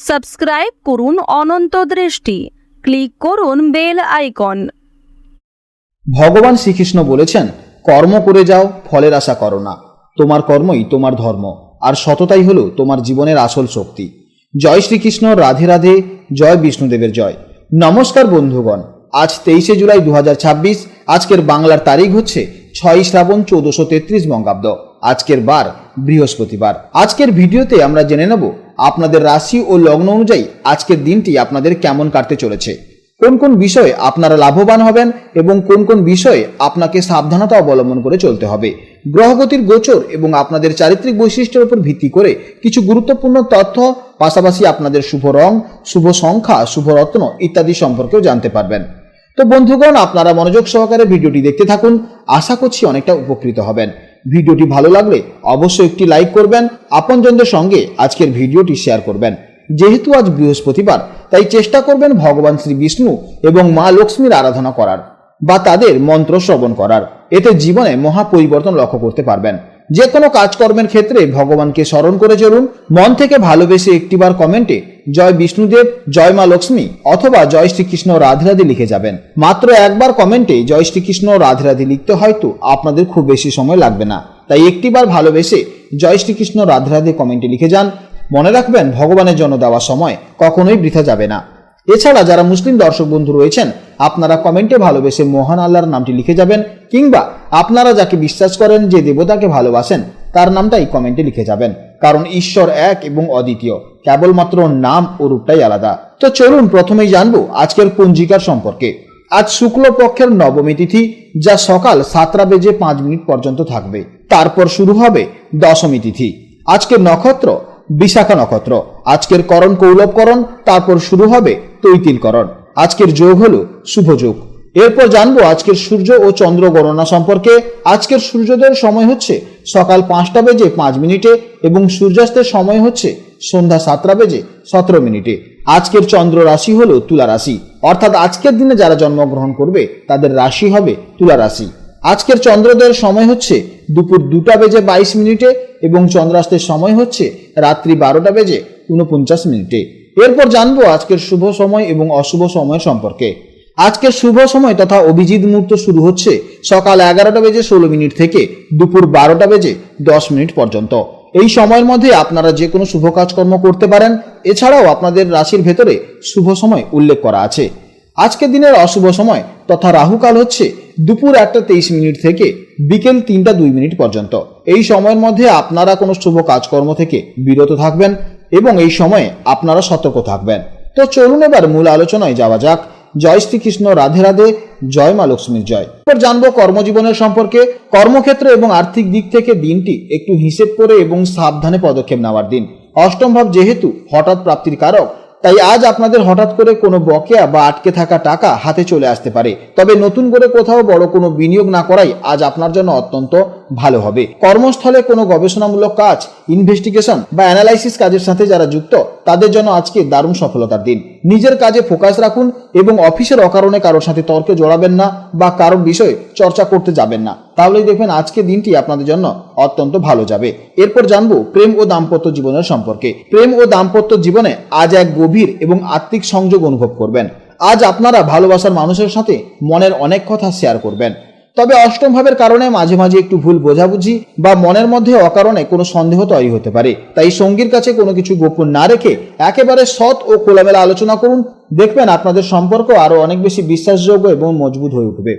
Subscribe করুন অনন্ত দৃষ্টি, click করুন বেল আইকন। ভগবান শ্রীকৃষ্ণ বলেছেন, কর্ম করে যাও, ফলের আশা করো না। তোমার কর্মই তোমার ধর্ম, আর সততাই হলো তোমার জীবনের আসল শক্তি। জয় শ্রীকৃষ্ণ, রাধে রাধে, জয় বিষ্ণুদেবের জয়। নমস্কার বন্ধুগণ, আজ 23শে জুলাই 2026। আজকের বাংলার তারিখ হচ্ছে 6 শ্রাবণ 1433 বঙ্গাব্দ। আজকের বার বৃহস্পতিবার। আজকের ভিডিওতে আমরা জেনে নেব আপনাদের রাশি ও লগ্ন অনুযায়ী আজকের দিনটি আপনাদের কেমন কাটতে চলেছে, কোন কোন বিষয়ে আপনারা লাভবান হবেন এবং কোন কোন বিষয়ে আপনাকে সাবধানতা অবলম্বন করে চলতে হবে। গ্রহগতির গোচর এবং আপনাদের চারিত্রিক বৈশিষ্ট্যের উপর ভিত্তি করে কিছু গুরুত্বপূর্ণ তথ্য, পাশাপাশি আপনাদের শুভ রং, শুভ সংখ্যা, শুভ রত্ন ইত্যাদি সম্পর্কেও জানতে পারবেন। তো বন্ধুগণ, আপনারা মনোযোগ সহকারে ভিডিওটি দেখতে থাকুন, আশা করছি অনেকটা উপকৃত হবেন। ভিডিওটি ভালো লাগলে অবশ্যই একটি লাইক করবেন, আপনজনদের সঙ্গে আজকের ভিডিওটি শেয়ার করবেন। যেহেতু আজ বৃহস্পতিবার, তাই চেষ্টা করবেন ভগবান শ্রী বিষ্ণু এবং মা লক্ষ্মীর আরাধনা করার বা তাদের মন্ত্র শ্রবণ করার। এতে জীবনে মহা পরিবর্তন লক্ষ্য করতে পারবেন। যে কোনো কাজকর্মের ক্ষেত্রে ভগবানকে স্মরণ করে চলুন। মন থেকে ভালোবেসে একটিবার কমেন্টে জয় বিষ্ণুদেব, জয় মা লক্ষ্মী অথবা জয় শ্রীকৃষ্ণ রাধে রাধে লিখে যাবেন। মাত্র একবার কমেন্টে জয় শ্রীকৃষ্ণ রাধে রাধে লিখতে হয়তো আপনাদের খুব বেশি সময় লাগবে না, তাই একটিবার ভালোবেসে জয় শ্রীকৃষ্ণ রাধে রাধে কমেন্টে লিখে যান। মনে রাখবেন, ভগবানের জন্য দেওয়া সময় কখনোই বৃথা যাবে না। এছাড়া যারা মুসলিম দর্শক বন্ধু রয়েছেন, আপনারা কমেন্টে ভালোবেসে মহান আল্লাহর নামটি লিখে যাবেন, কিংবা আপনারা যাকে বিশ্বাস করেন, যে দেবতাকে ভালোবাসেন, তার নামটাই কমেন্টে লিখে যাবেন। কারণ ঈশ্বর এক এবং অদ্বিতীয়, কেবলমাত্র নাম ও রূপটাই আলাদা। তো চলুন প্রথমেই জানবো আজকের পঞ্জিকার সম্পর্কে। আজ শুক্লপক্ষের নবমী তিথি, যা সকাল 7:05 পর্যন্ত থাকবে। তারপর শুরু হবে দশমী তিথি। আজকের নক্ষত্র বিশাখা নক্ষত্র। আজকের করণ কৌলভকরণ, তারপর শুরু হবে তৈতিলকরণ। আজকের যোগ হলো শুভ যোগ। এরপর জানবো আজকের সূর্য ও চন্দ্র গণনা সম্পর্কে। আজকের সূর্যোদয়ের সময় হচ্ছে সকাল 5:05 এবং সূর্যাস্তের সময় হচ্ছে সন্ধ্যা 7:17। আজকের চন্দ্র রাশি হলো তুলা রাশি, অর্থাৎ আজকের দিনে যারা জন্মগ্রহণ করবে তাদের রাশি হবে তুলা রাশি। আজকের চন্দ্রোদয়ের সময় হচ্ছে দুপুর 2:22 এবং চন্দ্রাস্তের সময় হচ্ছে রাত্রি 12:49। এরপর জানবো আজকের শুভ সময় এবং অশুভ সময় সম্পর্কে। আজকের শুভ সময় তথা অভিজিৎ মুহূর্ত শুরু হচ্ছে সকাল 11:16 থেকে দুপুর 12:10 পর্যন্ত। এই সময়ের মধ্যে আপনারা যে কোনো শুভ কাজকর্ম করতে পারেন। এছাড়াও আপনাদের রাশির ভেতরে শুভ সময় উল্লেখ করা আছে। আজকের দিনের অশুভ সময় তথা রাহুকাল হচ্ছে দুপুর 1:23 থেকে বিকেল 3:02 পর্যন্ত। এই সময়ের মধ্যে আপনারা কোনো শুভ কাজকর্ম থেকে বিরত থাকবেন এবং এই সময়ে আপনারা সতর্ক থাকবেন। তো চলুন এবার মূল আলোচনায় যাওয়া যাক। জয় শ্রীকৃষ্ণ, রাধে রাধে, জয় মা লক্ষ্মীর জয়। এবার জানবো কর্মজীবনের সম্পর্কে। কর্মক্ষেত্র এবং আর্থিক দিক থেকে দিনটি একটু হিসেব করে এবং সাবধানে পদক্ষেপ নেওয়ার দিন। অষ্টম ভাব যেহেতু হঠাৎ প্রাপ্তির কারক, তাই আজ আপনাদের হঠাৎ করে কোনো বকেয়া বা আটকে থাকা টাকা হাতে চলে আসতে পারে। তবে নতুন করে কোথাও বড় কোনো বিনিয়োগ না করাই আজ আপনার জন্য অত্যন্ত ভালো হবে। কর্মস্থলে কোনো গবেষণামূলক কাজ, ইনভেস্টিগেশন বা অ্যানালাইসিস কাজের সাথে যারা যুক্ত, তাদের জন্য আজকে দারুণ সফলতার দিন। নিজের কাজে ফোকাস রাখুন এবং অফিসের অকারণে কারোর সাথে তর্কে জড়াবেন না বা কারোর বিষয়ে চর্চা করতে যাবেন না, তাহলেই দেখবেন আজকের দিনটি আপনাদের জন্য অত্যন্ত ভালো যাবে। এরপর জানবো প্রেম ও দাম্পত্য জীবনের সম্পর্কে। প্রেম ও দাম্পত্য জীবনে আজ এক গভীর এবং আত্মিক সংযোগ অনুভব করবেন। আজ আপনারা ভালোবাসার মানুষের সাথে মনের অনেক কথা শেয়ার করবেন। তবে অষ্টম ভাবের কারণে মাঝে মাঝে একটু ভুল বোঝাবুঝি বা মনের মধ্যে অকারণে কোনো সন্দেহ তৈরি হতে পারে। তাই সঙ্গীর কাছে কোনো কিছু গোপন না রেখে একেবারে সৎ ও খোলামেলা আলোচনা করুন। দেখবেন আপনাদের সম্পর্ক আরো অনেক বেশি বিশ্বাসযোগ্য এবং মজবুত হয়ে উঠবে।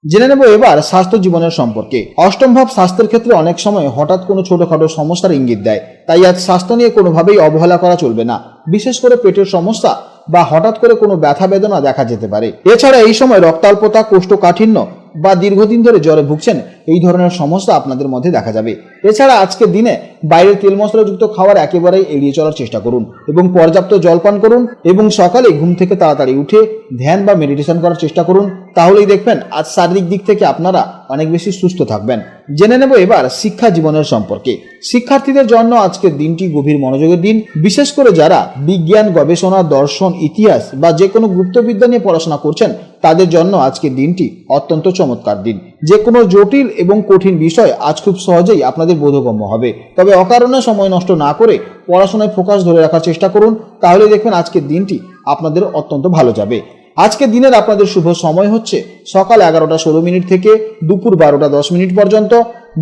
জেনে নেব এবার স্বাস্থ্য জীবনের সম্পর্কে। অষ্টম ভাব স্বাস্থ্যের ক্ষেত্রে অনেক সময় হঠাৎ কোনো ছোটখাটো সমস্যার ইঙ্গিত দেয়, তাই আজ স্বাস্থ্য নিয়ে কোনোভাবেই অবহেলা করা চলবে না। বিশেষ করে পেটের সমস্যা বা হঠাৎ করে কোনো ব্যথা বেদনা দেখা যেতে পারে। এছাড়া এই সময় রক্তাল্পতা, কোষ্ঠকাঠিন্য বা দীর্ঘদিন ধরে জ্বরে ভুগছেন, এই ধরনের সমস্যা আপনাদের মধ্যে দেখা যাবে। এছাড়া আজকের দিনে বাইরের তেল মশলাযুক্ত খাবার একেবারেই এড়িয়ে চলার চেষ্টা করুন এবং পর্যাপ্ত জল পান করুন এবং সকালে ঘুম থেকে তাড়াতাড়ি উঠে ধ্যান বা মেডিটেশন করার চেষ্টা করুন। তাহলেই দেখবেন আজ শারীরিক দিক থেকে আপনারা অনেক বেশি সুস্থ থাকবেন। জেনে নেব এবার শিক্ষা জীবনের সম্পর্কে। শিক্ষার্থীদের জন্য আজকের দিনটি গভীর মনোযোগের দিন। বিশেষ করে যারা বিজ্ঞান, গবেষণা, দর্শন, ইতিহাস বা যে কোনো গুপ্তবিদ্যা নিয়ে পড়াশোনা করছেন তাদের জন্য আজকের দিনটি অত্যন্ত চমৎকার দিন। যে কোনো জটিল এবং কঠিন বিষয় আজ খুব সহজেই আপনাদের বোধগম্য হবে। তবে অকারণে সময় নষ্ট না করে পড়াশোনায় ফোকাস ধরে রাখার চেষ্টা করুন, তাহলে দেখবেন আজকের দিনটি আপনাদের অত্যন্ত ভালো যাবে। আজকের দিনের আপনাদের শুভ সময় হচ্ছে সকাল 11:16 থেকে দুপুর 12:10 পর্যন্ত,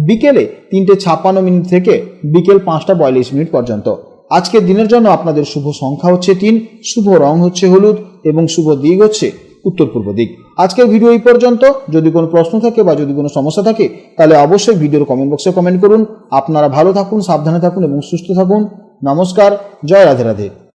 বিকেলে 3:56 থেকে বিকেল 5:42 পর্যন্ত। আজকের দিনের জন্য আপনাদের শুভ সংখ্যা হচ্ছে 3, শুভ রং হচ্ছে হলুদ এবং শুভ দিক হচ্ছে উত্তর পূর্ব দিক। আজকের ভিডিও এই পর্যন্ত। যদি কোনো প্রশ্ন থাকে বা যদি কোনো সমস্যা থাকে তাহলে অবশ্যই ভিডিওর কমেন্ট বক্সে কমেন্ট করুন। আপনারা ভালো থাকুন, সাবধানে থাকুন এবং সুস্থ থাকুন। নমস্কার, জয় রাধে রাধে।